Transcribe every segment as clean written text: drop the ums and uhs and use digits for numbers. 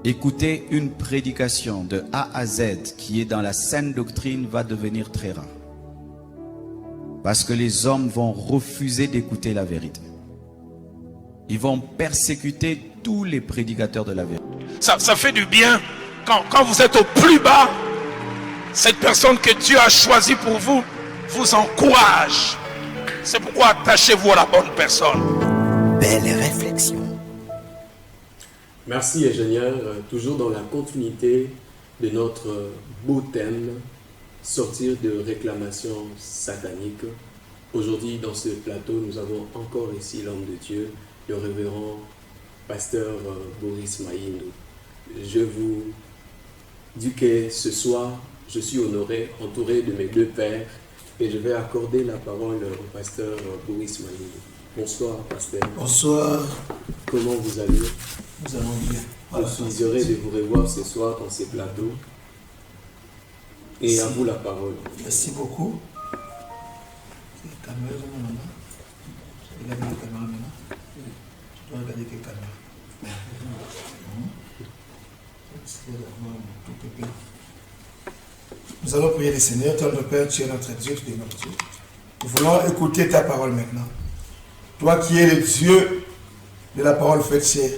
Écouter une prédication de A à Z qui est dans la saine doctrine va devenir très rare. Parce que les hommes vont refuser d'écouter la vérité. Ils vont persécuter tous les prédicateurs de la vérité. Ça fait du bien quand vous êtes au plus bas. Cette personne que Dieu a choisie pour vous vous encourage. C'est pourquoi attachez-vous à la bonne personne. Belle réflexion. Merci ingénieur, toujours dans la continuité de notre beau thème, sortir de réclamations sataniques. Aujourd'hui dans ce plateau, nous avons encore ici l'homme de Dieu, le révérend pasteur Boris Mahindou. Je vous dis que ce soir, je suis honoré, entouré de mes deux pères, et je vais accorder la parole au pasteur Boris Mahindou. Bonsoir pasteur. Bonsoir. Comment vous allez? Nous allons bien. Voilà. Je suis heureux de vous revoir ce soir dans ces plateaux. Et merci. À vous la parole. Merci beaucoup. C'est la caméra maintenant. Il a mis la caméra maintenant. Je dois regarder quelle caméra. Nous allons prier le Seigneur. Toi, notre Père, tu es notre Dieu, tu es notre Dieu. Nous voulons écouter ta parole maintenant. Toi qui es le Dieu de la parole faite chair.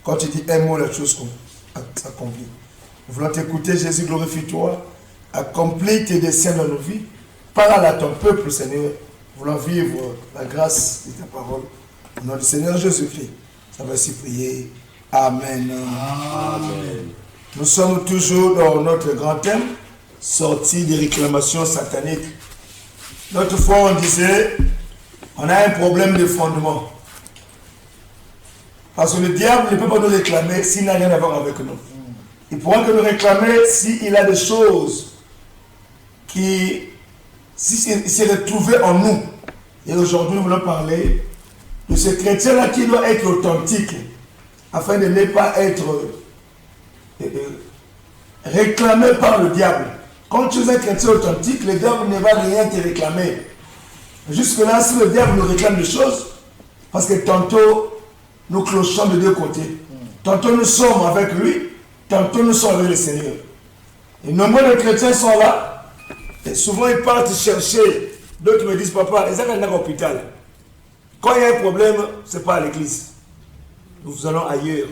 Quand tu dis un mot, la chose s'accomplit. Nous voulons t'écouter, Jésus, glorifie-toi. Accomplis tes desseins dans nos vies. Parle à ton peuple, Seigneur. Nous voulons vivre la grâce de ta parole. Au nom du Seigneur Jésus-Christ. Ça va ainsi prier. Amen. Amen. Nous sommes toujours dans notre grand thème, sortie des réclamations sataniques. L'autre fois, on disait, on a un problème de fondement. Parce que le diable ne peut pas nous réclamer s'il n'a rien à voir avec nous. Il pourra que nous réclamer s'il a des choses qui s'est retrouvé en nous. Et aujourd'hui, nous voulons parler de ce chrétien-là qui doit être authentique, afin de ne pas être réclamé par le diable. Quand tu es un chrétien authentique, le diable ne va rien te réclamer. Jusque-là, si le diable nous réclame des choses, parce que tantôt, nous clochons de deux côtés. Tantôt, nous sommes avec lui, tantôt, nous sommes avec le Seigneur. Et nombreux de chrétiens sont là, et souvent, ils partent chercher. D'autres me disent, papa, ils sont à l'hôpital. Quand il y a un problème, ce n'est pas à l'église. Nous allons ailleurs.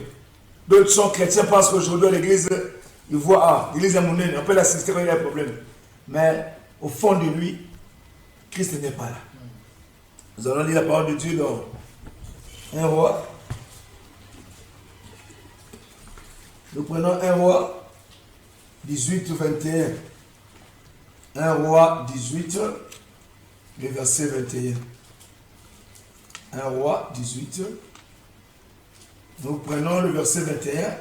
D'autres sont chrétiens parce qu'aujourd'hui, à l'église, ils voient, l'église est monnaie, on peut l'assister quand il y a un problème. Mais au fond de lui, Christ n'est pas là. Nous allons lire la parole de Dieu dans un roi. Nous prenons un roi 18, 21. Un roi 18, le verset 21. Un roi 18. Nous prenons le verset 21.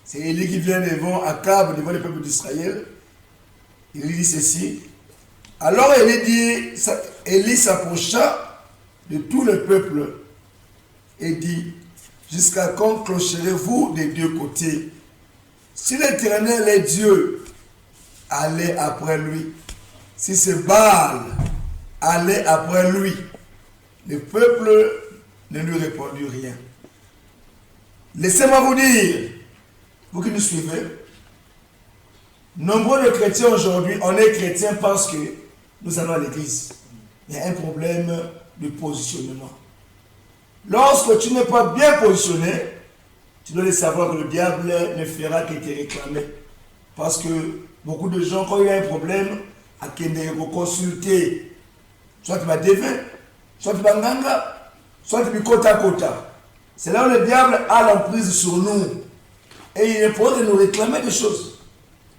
C'est Élie qui vient devant Akab, devant le peuple d'Israël. Il dit ceci. Alors Élie s'approcha de tout le peuple et dit, jusqu'à quand clocherez-vous des deux côtés? Si l'Éternel est Dieu, allez après lui. Si c'est Baal, allez après lui. Le peuple ne lui répondit rien. Laissez-moi vous dire, vous qui nous suivez, nombreux de chrétiens aujourd'hui, on est chrétiens parce que nous allons à l'église. Il y a un problème de positionnement. Lorsque tu n'es pas bien positionné, tu dois savoir que le diable ne fera que te réclamer. Parce que beaucoup de gens, quand il y a un problème, à qui ne consulter, soit tu vas dévin, soit tu vas nganga, soit tu vas kota kota. C'est là où le diable a l'emprise sur nous. Et il est pour nous réclamer des choses.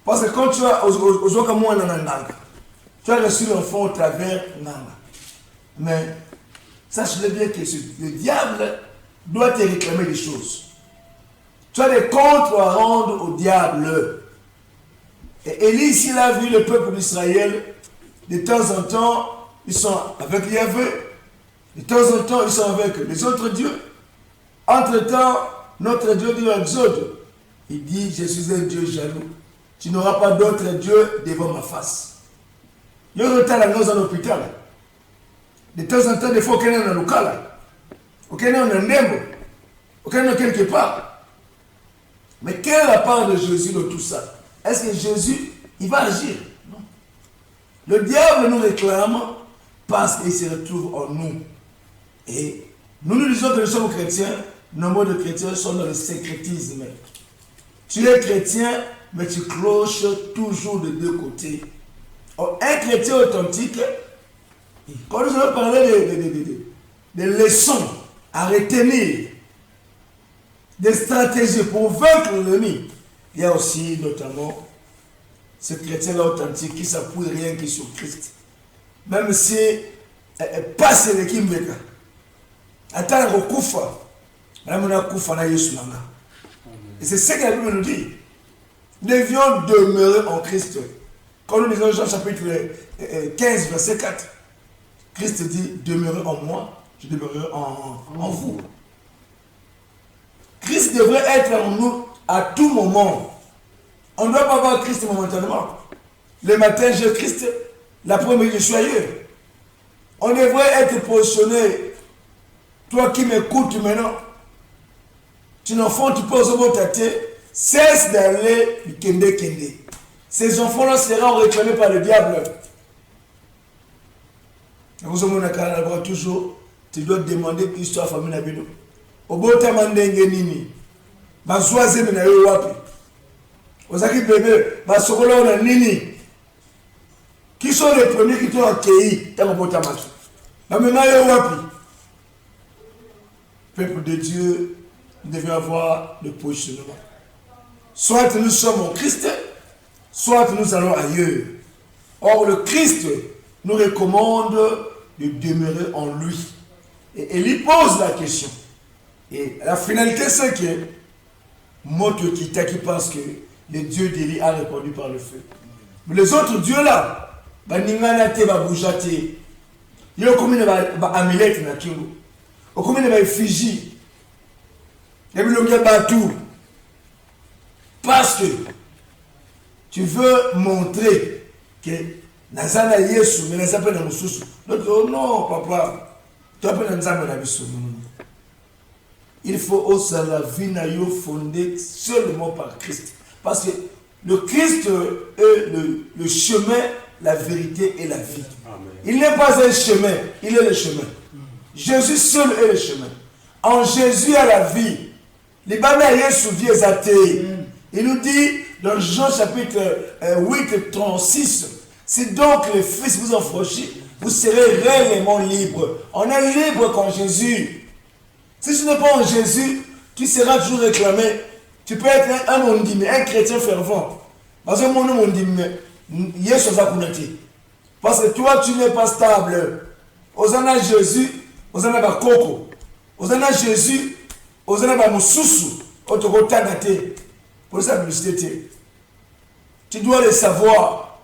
Parce que quand tu as tu as reçu l'enfant au travers Nanga. Mais sache-le bien que le diable doit te réclamer des choses. Tu as des comptes à rendre au diable. Et Élie, s'il a vu le peuple d'Israël, de temps en temps, ils sont avec Yahvé. De temps en temps, ils sont avec les autres dieux. Entre-temps, notre Dieu dit en Exode, il dit, je suis un Dieu jaloux. Tu n'auras pas d'autre Dieu devant ma face. Il y a un temps dans un hôpital. De temps en temps, des fois, il y a un local. Il y a un nembo. Il y a quelque part. Mais quelle est la part de Jésus dans tout ça? Est-ce que Jésus, il va agir? Non. Le diable nous réclame parce qu'il se retrouve en nous. Et nous disons que nous sommes chrétiens, nos mots de chrétiens sont dans le sécrétisme. Tu es chrétien, mais tu cloches toujours de deux côtés. Un chrétien authentique, quand nous allons parler des leçons à retenir, des stratégies pour vaincre l'ennemi, il y a aussi notamment ce chrétien-là authentique qui s'appuie rien que sur Christ. Même si passe le Kimbeka, attends le Koufa, et c'est ce que la Bible nous dit. Nous devions demeurer en Christ. Quand nous lisons Jean chapitre 15, verset 4, Christ dit, demeurez en moi, je demeurerai en vous. Christ devrait être en nous à tout moment. On ne doit pas avoir Christ momentanément. Le matin, j'ai Christ, l'après-midi, je suis ailleurs. On devrait être positionné. Toi qui m'écoutes maintenant, tu enfant, tu poses au bon tâté, cesse d'aller du kende. Ces enfants-là seront réclamés par le diable. Toujours, tu dois demander qui soit famille Nabino. Au bon temps, nini. Ma soise mina yo wapi. Ozaki bébé, ma sokola on a nini. Qui sont les premiers qui t'ont accueilli dans le bon temps? Ma maman yo wapi. Peuple de Dieu, nous devons avoir le positionnement. Soit nous sommes en Christ, soit nous allons ailleurs. Or, le Christ nous recommande de demeurer en lui. Et il lui pose la question. Et la finalité, c'est que Moto Kita qui pense que le Dieu d'Élie a répondu par le feu. Mais les autres dieux-là, Baningana te Baboujate, il y a comme une amulette na kingo. Comme une effigie. Il y a une batou. Parce que tu veux montrer que Nazana Yesu, mais Nazana pas dans le sous. L'autre, oh non, papa, tu as pas Nazana dans le sous. Il faut aussi la vie fondée seulement par Christ. Parce que le Christ est le chemin, la vérité et la vie. Amen. Il n'est pas un chemin, il est le chemin. Jésus seul est le chemin. En Jésus, il y a la vie. Les Bana Yesu vie est athée. Il nous dit dans Jean chapitre 8, 36, si donc le Fils vous affranchit, vous serez réellement libre. On est libre qu'en Jésus. Si tu n'es pas en Jésus, tu seras toujours réclamé. Tu peux être un mondime, un chrétien fervent. Parce que mon mondime, parce que toi, tu n'es pas stable. Osana Jésus, Osana Bakoko, Osana Jésus, Osana Bamususu, Otokotanate. Pour ça, tu dois le savoir.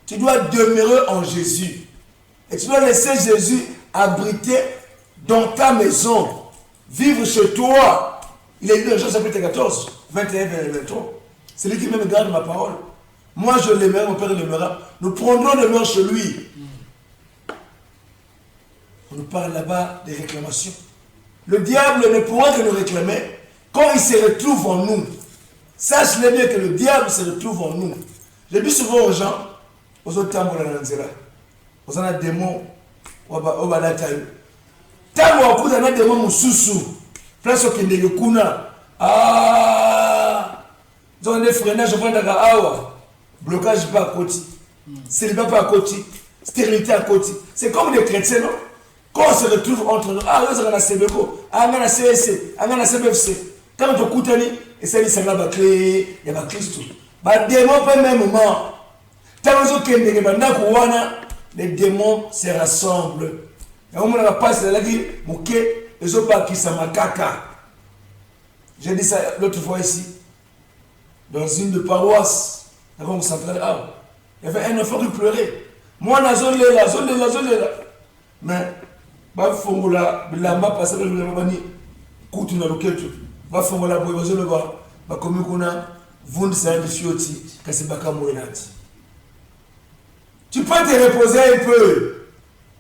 Tu dois demeurer en Jésus. Et tu dois laisser Jésus abriter dans ta maison. Vivre chez toi. Il est dit dans Jean chapitre 14, 21 et 23. C'est lui qui même garde ma parole. Moi je l'aimerai, mon Père l'aimera. Nous prendrons demeure chez lui. On nous parle là-bas des réclamations. Le diable ne pourra que nous réclamer quand il se retrouve en nous. Sache-le bien que le diable se retrouve en nous. Je dis souvent aux gens, aux autres temps, aux autres démons, aux autres tango wakuta na demo mususu place okendele kuna zone freinage vandaka awa blocage pas à côté célibat pas à côté stérilité à côté. C'est comme les chrétiens, non? Quand on se retrouve entre nous, on a CBCO, on a CSC, on a CBFC, quand on écoute, et c'est ça va créer, il y a Christ. Les démons pas même moment. Tant les démons se rassemblent. Et on a passé la vie, les autres pas qui sont makaka. J'ai dit ça l'autre fois ici, dans une de paroisse, la banque centrale. Il y avait un enfant qui pleurait. Moi, la zone là. Mais, bah, fongola, la map passe le mani, coutu na loketu. Bah, fongola, bah, comme on a, vund sa fioti, kasi baka moenati. Tu peux te reposer un peu,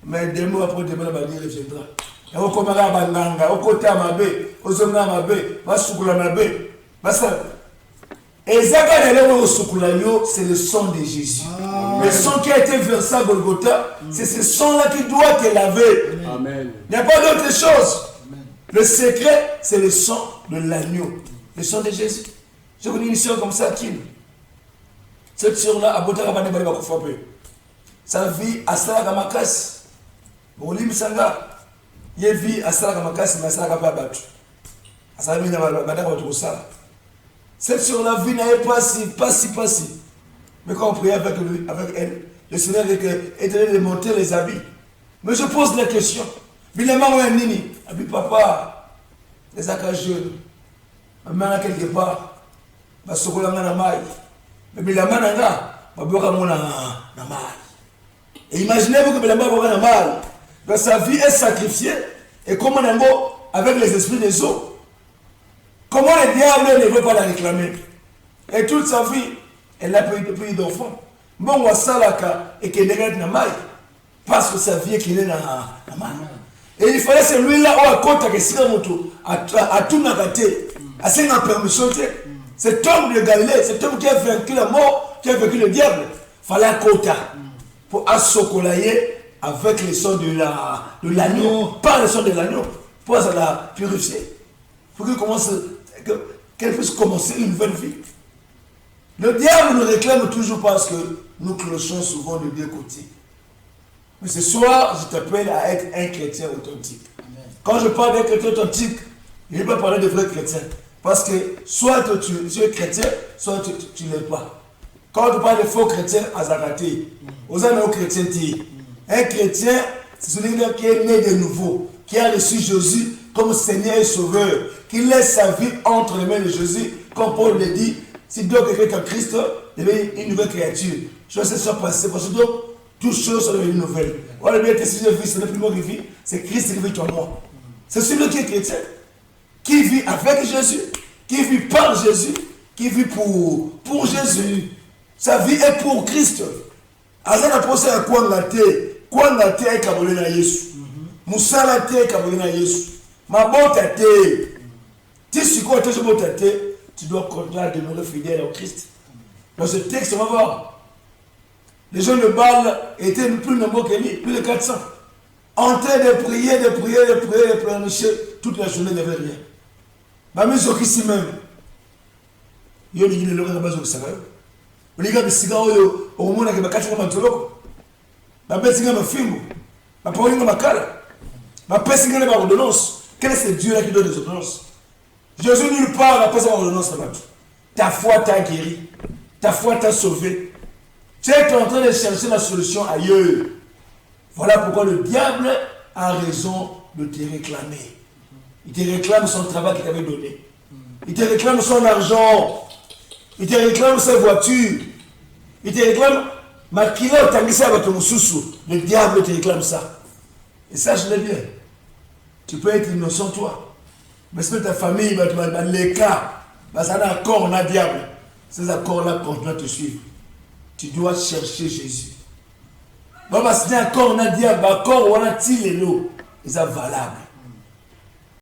mais des mots après demain, la bannière reviendra. Et on à Bananga, au côté à ma baie, aux hommes à ma baie, va soukula ma baie. Bah, ça, Et c'est le sang de Jésus. Le sang qui a été versé à Golgotha, c'est ce sang-là qui doit te laver. Amen. Il n'y a pas d'autre chose. Le secret, c'est le sang de l'agneau. Le sang de Jésus. Je connais une sœur comme ça, Kim. Cette sœur-là, à Botarabane, elle va frapper. Sa vie, à Salakamakas. Bon, Limsanga, il vit à Salakamakas, mais à Salakamakas. À Salakamakas. Cette sœur-là, vie n'avait pas si. Mais quand on priait avec elle, le Seigneur était de monter les habits. Mais je pose la question. Bilement, ouais, Nini. Abi papa, les accords jeunes. Ma mère quelque part. Ma sokola na mai. Mais bilement, ma boka mona na mai. Et imaginez-vous que bilement boka na mai. Dans sa vie est sacrifiée. Et comment on a avec les esprits des eaux. Comment le diable ne veut pas la réclamer? Et toute sa vie, elle a payé d'enfants. Bon, on salaka et qu'elle est na mai. Parce que sa vie est qu'il est na mai. Et il fallait celui-là où à côté que si moto à tout nagaté, à cette permission. Cet homme de Galilée, cet homme qui a vaincu la mort, qui a vaincu le diable, fallait à côté pour assocolayer avec le sang de l'agneau, pas le sang de l'agneau, pour la purifier, pour qu'elle puisse commencer une nouvelle vie. Le diable nous réclame toujours parce que nous clochons souvent de deux côtés. Mais ce soir, je t'appelle à être un chrétien authentique. Amen. Quand je parle d'un chrétien authentique, je ne vais pas parler de vrais chrétiens. Parce que soit tu es chrétien, soit tu ne l'es pas. Quand tu parles de faux chrétiens, Azagaté, aux amis chrétiens, un chrétien, c'est celui qui est né de nouveau, qui a reçu Jésus comme Seigneur et Sauveur, qui laisse sa vie entre les mains de Jésus, comme Paul le dit, si donc quelqu'un est en Christ, il est une nouvelle créature. Je sais soit passé, parce que donc, toutes choses sont devenues nouvelles. Voilà bien que si je vis, c'est le plus mot qui vit, c'est Christ qui vit en moi. C'est celui qui est chrétien, qui vit avec Jésus, qui vit par Jésus, qui vit pour Jésus. Sa vie est pour Christ. Azana posé à quoi ngate est kabole na Yesu. Musala te kabole na Yesu. Ma bota te. Tu sais quoi tu bota te, tu dois continuer de demeurer fidèle au Christ. Dans ce texte, on va voir. Les gens de Baal étaient plus nombreux que lui, plus de 400. En train de prier, de planifier toute la journée, il n'y avait rien. Ma maison ici même. Il y a des gens qui ont besoin de ça. Il y a des gens qui ont besoin de ça. Il y a des gens qui ont besoin de ordonnance. Quel est ce Dieu-là qui donne des ordonnances? Jésus nulle part n'a pas besoin d'ordonnance. Ta foi t'a guéri. Ta foi t'a sauvé. Tu es en train de chercher la solution ailleurs. Voilà pourquoi le diable a raison de te réclamer. Il te réclame son travail qu'il t'avait donné. Il te réclame son argent. Il te réclame sa voiture. Il te réclame le diable te réclame ça. Et sache-le bien. Tu peux être innocent toi. Mais si ta famille, les cas, ça a un accord, on a diable. Ces accords-là continuent à te suivre. Tu dois chercher Jésus. Si tu as un accord, on a diable, accord, on a tiré l'eau. C'est valable.